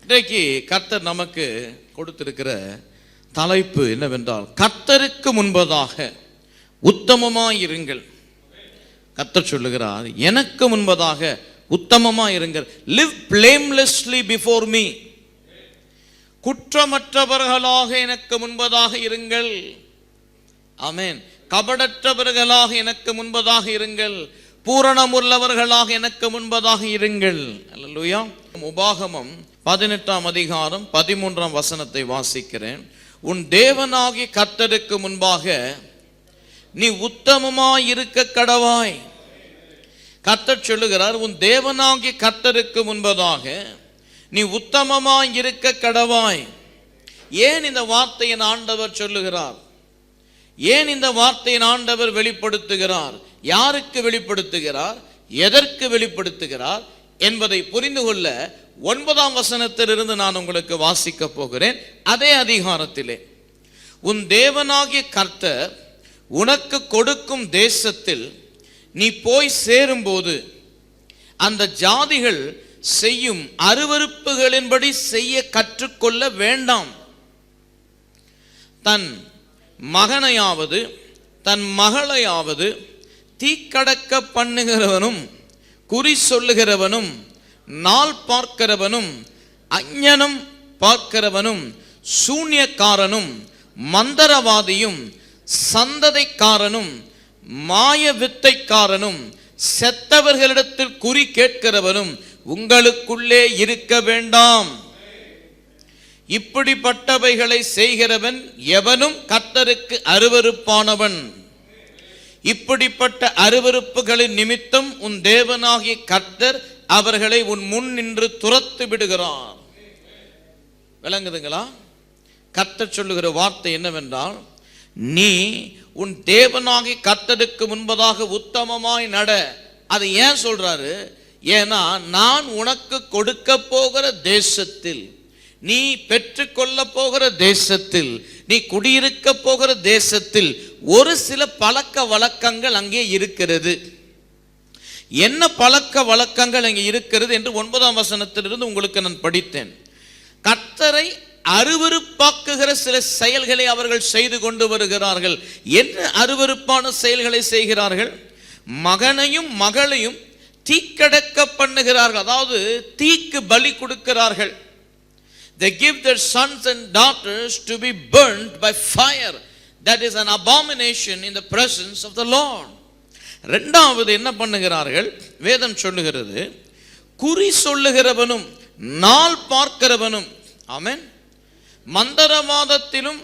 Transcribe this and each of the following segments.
இன்றைக்கு கர்த்தர் நமக்கு கொடுத்திருக்கிற தலைப்பு என்னவென்றால், கர்த்தருக்கு முன்பதாக உத்தமமாயிருங்கள். கர்த்தர் சொல்லுகிறார், எனக்கு முன்பதாக உத்தமமாயிருங்கள். live blamelessly before me. குற்றமற்றவர்களாக எனக்கு முன்பதாக இருங்கள். ஆமென். கபடற்றவர்களாக எனக்கு முன்பதாக இருங்கள். பூரணமுள்ளவர்களாக எனக்கு முன்பதாக இருங்கள். அல்லேலூயா. உபாகமம் 18ஆம் அதிகாரம் 13ஆம் வசனத்தை வாசிக்கிறேன். உன் தேவனாகிய கர்த்தருக்கு முன்பாக நீ உத்தமமாய் இருக்க கடவாய். கர்த்தர் சொல்லுகிறார், உன் தேவனாகிய கர்த்தருக்கு முன்பதாக நீ உத்தமமாய் இருக்க கடவாய். ஏன் இந்த வார்த்தையின் ஆண்டவர் சொல்லுகிறார்? ஏன் இந்த வார்த்தையின் ஆண்டவர் வெளிப்படுத்துகிறார்? யாருக்கு வெளிப்படுத்துகிறார்? எதற்கு வெளிப்படுத்துகிறார் என்பதை புரிந்து கொள்ள 9ஆம் வசனத்திலிருந்து நான் உங்களுக்கு வாசிக்க போகிறேன். அதே அதிகாரத்திலே, உன் தேவனாகிய கர்த்தர் உனக்கு கொடுக்கும் தேசத்தில் நீ போய் சேரும்போது அந்த ஜாதிகள் செய்யும் அருவருப்புகளின்படி செய்ய கற்றுக்கொள்ள வேண்டாம். தன் மகனையாவது தன் மகளையாவது தீக்கடக்க பண்ணுகிறவனும், குறி சொல்லுகிறவனும், நாள் பார்க்கிறவனும், அஞ்ஞனம் பார்க்கிறவனும், சூன்யக்காரனும், மந்தரவாதியும், சந்ததைக்காரனும், மாய வித்தைக்காரனும், செத்தவர்களிடத்தில் குறி கேட்கிறவனும் உங்களுக்குள்ளே இருக்க வேண்டாம். இப்படிப்பட்டவைகளை செய்கிறவன் எவனும் கர்த்தருக்கு அருவருப்பானவன். இப்படிப்பட்ட அருவருப்புகளின் நிமித்தம் உன் தேவனாகிய கர்த்தர் அவர்களை உன் முன் நின்று துரத்து விடுகிறார். விளங்குதுங்களா? கர்த்தர் சொல்லுகிற வார்த்தை என்னவென்றால், நீ உன் தேவனாகிய கர்த்தருக்கு முன்பதாக உத்தமமாய் நட. அது ஏன் சொல்றாரு? ஏன்னா, நான் உனக்கு கொடுக்க போகிற தேசத்தில், நீ பெற்றுக்கொள்ள போகிற தேசத்தில், நீ குடியிருக்க போகிற தேசத்தில் ஒரு சில பழக்க வழக்கங்கள் அங்கே இருக்கிறது. என்ன பழக்க வழக்கங்கள் அங்கே இருக்கிறது என்று 9ஆம் வசனத்திலிருந்து உங்களுக்கு நான் படித்தேன். கர்த்தரை அருவருப்பாக்குகிற சில செயல்களை அவர்கள் செய்து கொண்டு வருகிறார்கள். என்ன அருவருப்பான செயல்களை செய்கிறார்கள்? மகனையும் மகளையும் தீக்கடக்க பண்ணுகிறார்கள். அதாவது தீக்கு பலி கொடுக்கிறார்கள். They give their sons and daughters to be burnt by fire. That is an abomination in the presence of the Lord. இரண்டாவது என்ன பண்ணுகிறார்கள்? வேதம் சொல்லுகிறது, குறி சொல்லுகிறவனும் நாள் பார்க்கிறவனும், ஆமென், மந்திரவாதத்திலும்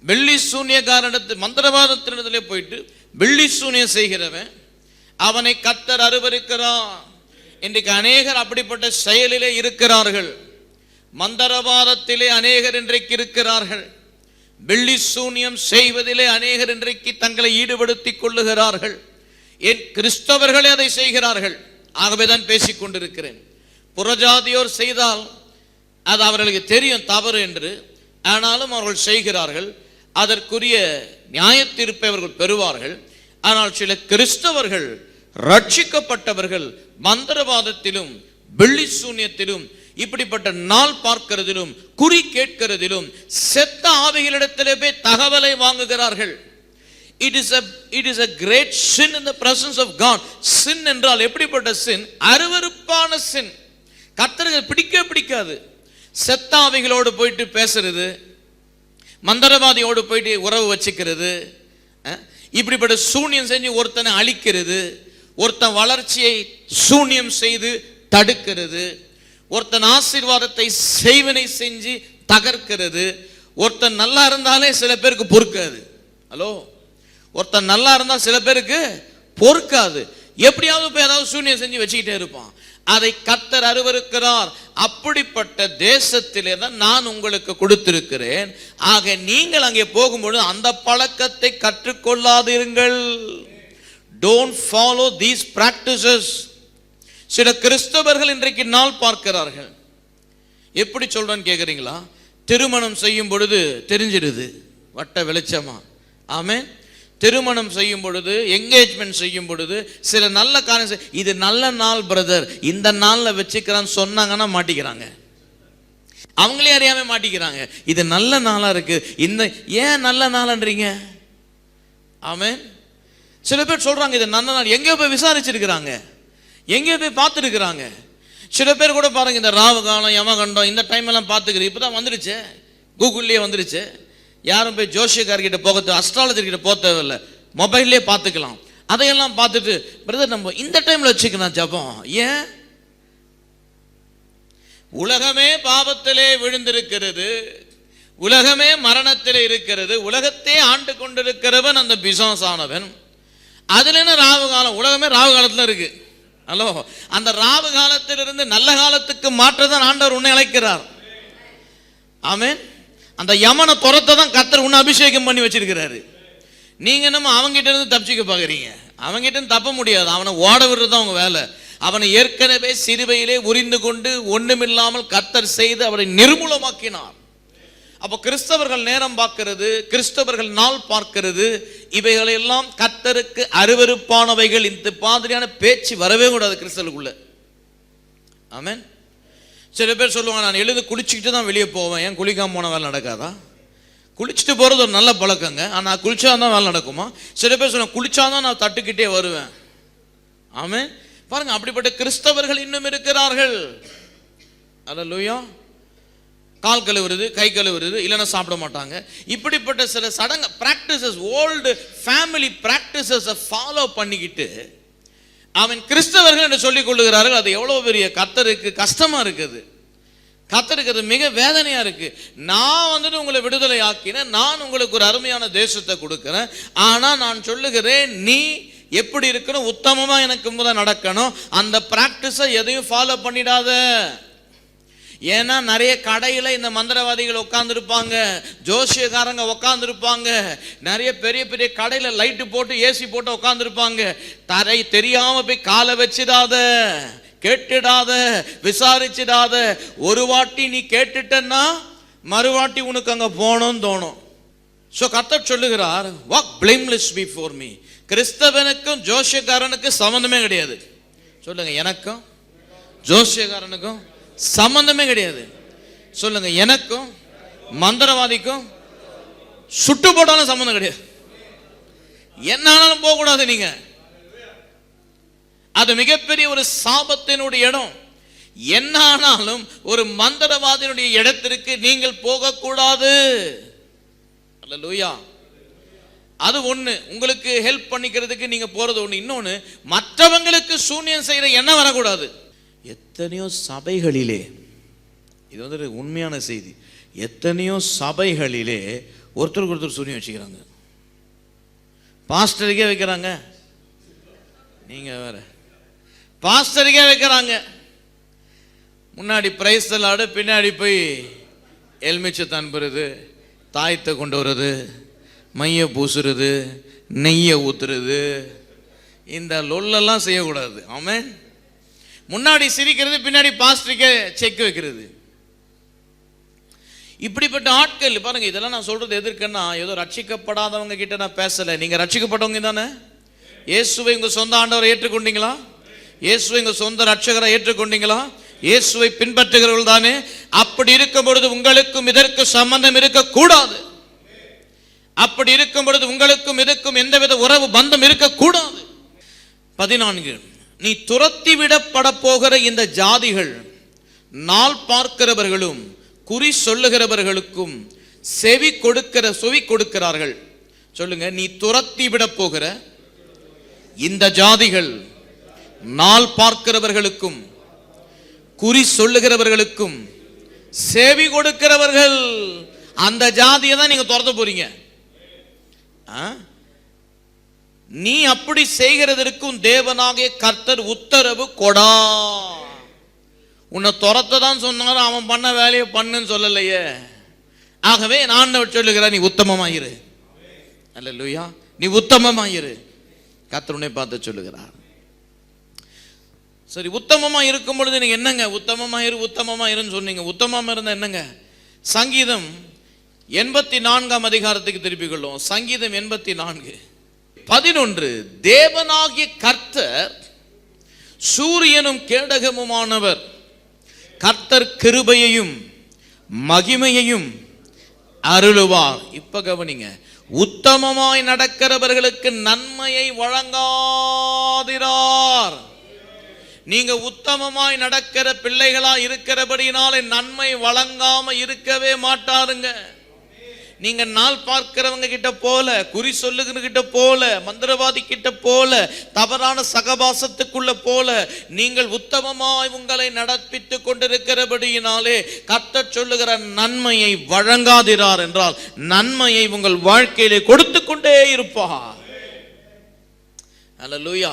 வெள்ளி சூனியக்காரனிடத்தில், மந்திரவாதத்தினிடத்திலே போயிட்டு வெள்ளி சூனியம் செய்கிறவன், அவனை கர்த்தர் அருவருக்கிறார். இன்றைக்கு அநேகர் அப்படிப்பட்ட செயலிலே இருக்கிறார்கள். மந்திரவாதத்திலே அநேகர் இன்றைக்கு இருக்கிறார்கள். வெள்ளி சூனியம் செய்வதிலே அநேகர் இன்றைக்கு தங்களை ஈடுபடுத்திக் கொள்ளுகிறார்கள். ஏன் கிறிஸ்தவர்களே அதை செய்கிறார்கள். ஆகவேதான் பேசிக் கொண்டிருக்கிறேன். புறஜாதியோர் செய்தால் அது அவர்களுக்கு தெரியும் தவறு என்று, ஆனாலும் அவர்கள் செய்கிறார்கள். அதற்குரிய நியாய தீர்ப்பை அவர்கள் பெறுவார்கள். ஆனால் சில கிறிஸ்தவர்கள், ரட்சிக்கப்பட்டவர்கள், மந்திரவாதத்திலும் வெள்ளி சூனியத்திலும், இப்படிப்பட்ட நாள் பார்க்கிறதிலும், குறி கேட்கிறதிலும், செத்த ஆவிகளிடத்திலே போய் தகவலை வாங்குகிறார்கள். It is a great sin in the presence of God. Sin என்றால் எப்படிப்பட்ட sin? அருவருப்பான sin. கர்த்தருக்கு பிடிக்காது. செத்த ஆவிகளோடு போயிட்டு பேசுறது, மந்திரவாதியோடு போயிட்டு உறவு வச்சுக்கிறது, இப்படிப்பட்ட சூனியம் செஞ்சு ஒருத்தனை அழிக்கிறது, ஒருத்தன் வளர்ச்சியை சூனியம் செய்து தடுக்கிறது, ஒருத்தன் ஆசீர்வாதத்தை செய்வனை செஞ்சு தகர்க்கிறது. ஒருத்தன் நல்லா இருந்தாலே சில பேருக்கு பொறுக்காது. ஹலோ, ஒருத்தன் நல்லா இருந்தால் சில பேருக்கு பொறுக்காது. எப்படியாவது போய் ஏதாவது சூனியம் செஞ்சு வச்சுக்கிட்டே இருப்பான். அதை கர்த்தர் அருவருக்கிறார். அப்படிப்பட்ட தேசத்திலே தான் நான் உங்களுக்கு கொடுத்திருக்கிறேன். ஆக நீங்கள் அங்கே போகும்போது அந்த பழக்கத்தை கற்றுக்கொள்ளாதிருங்கள். Don't follow these practices. சில கிறிஸ்தவர்கள் இன்றைக்கு நாள் பார்க்கிறார்கள். எப்படி சொல்றேன்னு கேட்குறீங்களா? திருமணம் செய்யும் பொழுது தெரிஞ்சிடுது, வட்ட வெளிச்சமா. ஆமென். திருமணம் செய்யும் பொழுது, என்கேஜ்மெண்ட் செய்யும் பொழுது சில நல்ல காரியம், இது நல்ல நாள் பிரதர், இந்த நாளில் வச்சுக்கிறான்னு சொன்னாங்கன்னா மாட்டிக்கிறாங்க. அவங்களே அறியாம மாட்டிக்கிறாங்க. இது நல்ல நாளா இருக்கு, இந்த ஏன் நல்ல நாள்ன்றீங்க? ஆமென். சில பேர் சொல்றாங்க இது நல்ல நாள், எங்கேயோ போய் விசாரிச்சிருக்கிறாங்க, எங்கேயோ போய் பார்த்துருக்குறாங்க. சில பேர் கூட பாருங்க, இந்த ராவு காலம் யமகண்டம் இந்த டைம் எல்லாம் பார்த்துக்கிறேன், இப்பதான் வந்துருச்சு, கூகுள்லேயே வந்துருச்சு. யாரும் போய் ஜோசியக்கார்கிட்ட போக, அஸ்ட்ராலஜர்கிட்ட போக தேவையில்லை, மொபைல்லே பார்த்துக்கலாம். அதையெல்லாம் பார்த்துட்டு பிரதர் நம்ம இந்த டைம்ல வச்சுக்கணும் ஜபம். ஏன்? உலகமே பாவத்திலே விழுந்திருக்கிறது, உலகமே மரணத்திலே இருக்கிறது, உலகத்தை ஆண்டு கொண்டிருக்கிறவன் அந்த பிசாசானவன். அதுல என்ன ராவு காலம்? உலகமே ராவு காலத்துல இருக்கு. ஹலோ, அந்த ராவு காலத்திலிருந்து நல்ல காலத்துக்கு மாற்றதான் ஆண்டவர் உன்னை அழைக்கிறார். ஆமென். அந்த யமனை துரத்தை தான் கர்த்தர் உன்னை அபிஷேகம் பண்ணி வச்சிருக்கிறாரு. நீங்க என்னமோ அவங்கிட்ட இருந்து தப்பிச்சுக்க பாக்குறீங்க. அவங்கிட்ட இருந்து தப்ப முடியாது, அவனை ஓட விடுறதுதான் உங்க வேலை. அவனை ஏற்கனவே சிறுவையிலே உரிந்து கொண்டு ஒண்ணுமில்லாமல் கர்த்தர் செய்து அவரை நிர்மூலமாக்கினார். அப்போ கிறிஸ்தவர்கள் நேரம் பார்க்கிறது, கிறிஸ்தவர்கள் நாள் பார்க்கிறது, இவைகளெல்லாம் கர்த்தருக்கு அருவருப்பானவைகள். இந்த மாதிரியான பேச்சு வரவே கூடாது கிறிஸ்தவர்களுக்குள்ள. ஆமென். சில பேர் சொல்லுவாங்க, நான் எழுந்து குளிச்சுக்கிட்டு தான் வெளியே போவேன், ஏன் குளிக்காம போன வேலை நடக்காதா? குளிச்சுட்டு போகிறது ஒரு நல்ல பழக்கங்க, ஆனால் குளிச்சா தான் வேலை நடக்குமா? சில பேர் சொல்லுவாங்க, குளிச்சாதான் நான் தட்டுக்கிட்டே வருவேன். ஆமென். பாருங்க, அப்படிப்பட்ட கிறிஸ்தவர்கள் இன்னும் இருக்கிறார்கள். அல்லேலூயா. கால் கழுவுறது, கை கழுவுறது, இல்லைன்னா சாப்பிட மாட்டாங்க. இப்படிப்பட்ட சில சடங்கு practices, old family practices follow பண்ணிக்கிட்டு அவன் கிறிஸ்தவர்கள் என்று சொல்லிக் கொள்ளுகிறார்கள். அது எவ்வளோ பெரிய கர்த்தருக்கு கஷ்டமா இருக்குது, கர்த்தருக்கு அது மிக வேதனையா இருக்கு. நான் வந்துட்டு உங்களை விடுதலை ஆக்கினேன், நான் உங்களுக்கு ஒரு அருமையான தேசத்தை கொடுக்கிறேன், ஆனா நான் சொல்லுகிறேன் நீ எப்படி இருக்கணும், உத்தமமா எனக்கு முதல் நடக்கணும். அந்த பிராக்டிஸை எதையும் ஃபாலோ பண்ணிடாத. ஏன்னா நிறைய கடையில் இந்த மந்திரவாதிகள் உட்காந்துருப்பாங்க, ஜோசியக்காரங்க உட்காந்துருப்பாங்க, நிறைய பெரிய பெரிய கடையில் லைட்டு போட்டு ஏசி போட்டு உட்காந்துருப்பாங்க. தரை தெரியாம போய் காலை வச்சிடாத, கேட்டுடாத, விசாரிச்சிடாத. ஒரு வாட்டி நீ கேட்டுட்டன்னா மறுவாட்டி உனக்கு அங்க போகணும்னு தோணும். ஸோ கர்த்தர் சொல்லுகிறார், வாக் பிளேம்லெஸ் பிஃபோர் மீ. கிறிஸ்தவனுக்கும் ஜோசியக்காரனுக்கும் சம்பந்தமே கிடையாது. சொல்லுங்க, எனக்கும் ஜோசியக்காரனுக்கும் சம்பந்தமே கிடையாது. சொல்லுங்க, எனக்கும் மந்திரவாதிக்கும் சுட்டு போட்டாலும் சம்பந்தம் கிடையாது. என்ன ஆனாலும் போக கூடாது நீங்க. அது மிகப்பெரிய ஒரு சாபத்தினுடைய இடம். என்ன ஆனாலும் ஒரு மந்திரவாதியினுடைய இடத்திற்கு நீங்கள் போகக்கூடாது. அல்லேலூயா. அது ஒண்ணு, உங்களுக்கு ஹெல்ப் பண்ணிக்கிறதுக்கு நீங்க போறது ஒண்ணு. இன்னொன்னு, மற்றவங்களுக்கு சூனியம் செய்யற எண்ணம் வரக்கூடாது. எத்தனையோ சபைகளிலே, இது வந்து உண்மையான செய்தி, எத்தனையோ சபைகளிலே ஒருத்தருக்கு ஒருத்தர் சூனியம் வச்சுக்கிறாங்க. பாஸ்டருக்கே வைக்கிறாங்க, நீங்க வேற பாஸ்டருக்கே வைக்கிறாங்க. முன்னாடி பிரைஸ் தலாடு, பின்னாடி போய் எலுமிச்சத்தை அனுப்புறது, தாயத்தை கொண்டு வர்றது, மைய பூசுறது, நெய்யை ஊத்துறது, இந்த லொல்லெல்லாம் செய்யக்கூடாது. ஆமென். முன்னாடி சிரிக்கிறது, பின்னாடி பாஸ்டருக்கே செக் வைக்கிறது. இப்படிப்பட்ட ஆட்கள் பாருங்க. இதெல்லாம் நான் சொல்றது எதற்குன்னா, ஏதோ ரட்சிக்கப்படாதவங்க கிட்ட நான் பேசல. நீங்க ரட்சிக்கப்பட்டவங்க தானே? இயேசுவை உங்க சொந்த ஆண்டவரை ஏற்றுக்கொண்டீங்களா? இயேசுவை உங்க சொந்த ரட்சகரை ஏற்றுக்கொண்டீங்களா? இயேசுவை பின்பற்றுகிறவர்கள் தானே? அப்படி இருக்கும் பொழுது உங்களுக்கும் இதற்கு சம்பந்தம் இருக்கக்கூடாது. அப்படி இருக்கும் பொழுது உங்களுக்கும் இதுக்கும் எந்தவித உறவு பந்தம் இருக்கக்கூடாது. 14, நீ துரத்தி விடப்பட போகிற இந்த ஜாதிகள் நாள் பார்க்கிறவர்களும் குறி சொல்லுகிறவர்களுக்கும் செவி கொடுக்கிறார்கள். சொல்லுங்க, நீ துரத்தி விட போகிற இந்த ஜாதிகள் நாள் பார்க்கிறவர்களுக்கும் குறி சொல்லுகிறவர்களுக்கும் செவி கொடுக்கிறவர்கள். அந்த ஜாதியை தான் நீங்க துரத்த போறீங்க. நீ அப்படி செய்கிறதற்கும் தேவனாகிய கர்த்தர் உத்தரவு கொடா. உன்னை துரத்த தான் சொன்னாரு, அவன் பண்ண வேலையை பண்ணுன்னு சொல்லலையே. ஆகவே நான் சொல்லுகிறேன், நீ உத்தமமாயிரு. அல்லேலூயா. நீ உத்தமமாயிரு. கர்த்தர் உன்னை பார்த்து சொல்லுகிறார். சரி, உத்தமமா இருக்கும் பொழுது நீங்க என்னங்க உத்தமமாயிருன்னு சொன்னீங்க. உத்தமமா இருந்தா என்னங்க? சங்கீதம் 84 அதிகாரத்துக்கு திருப்பிக் கொள்ளும். சங்கீதம் 84:11, தேவனாகிய கர்த்தர் சூரியனும் கேடகமுமானவர், கர்த்தர் கிருபையையும் மகிமையையும் அருளுவார். இப்ப கவனிங்க, உத்தமமாய் நடக்கிறவர்களுக்கு நன்மையை வழங்காதிரார். நீங்க உத்தமமாய் நடக்கிற பிள்ளைகளா இருக்கிறபடினாலே நன்மை வழங்காம இருக்கவே மாட்டாருங்க. நீங்க நாள் பார்க்கிறவங்க கிட்ட போல, குறி சொல்லுகிற கிட்ட போல, மந்திரவாதி கிட்ட போல, தவறான சகவாசத்துக்குள்ள போல நீங்கள் உத்தமமாய் உங்களை நடப்பித்துக் கொண்டிருக்கிறபடியினாலே கர்த்தர் சொல்லுகிற நன்மையை வழங்காதிரார் என்றால் நன்மையை உங்கள் வாழ்க்கையிலே கொடுத்து கொண்டே இருப்பார். அல்லேலூயா.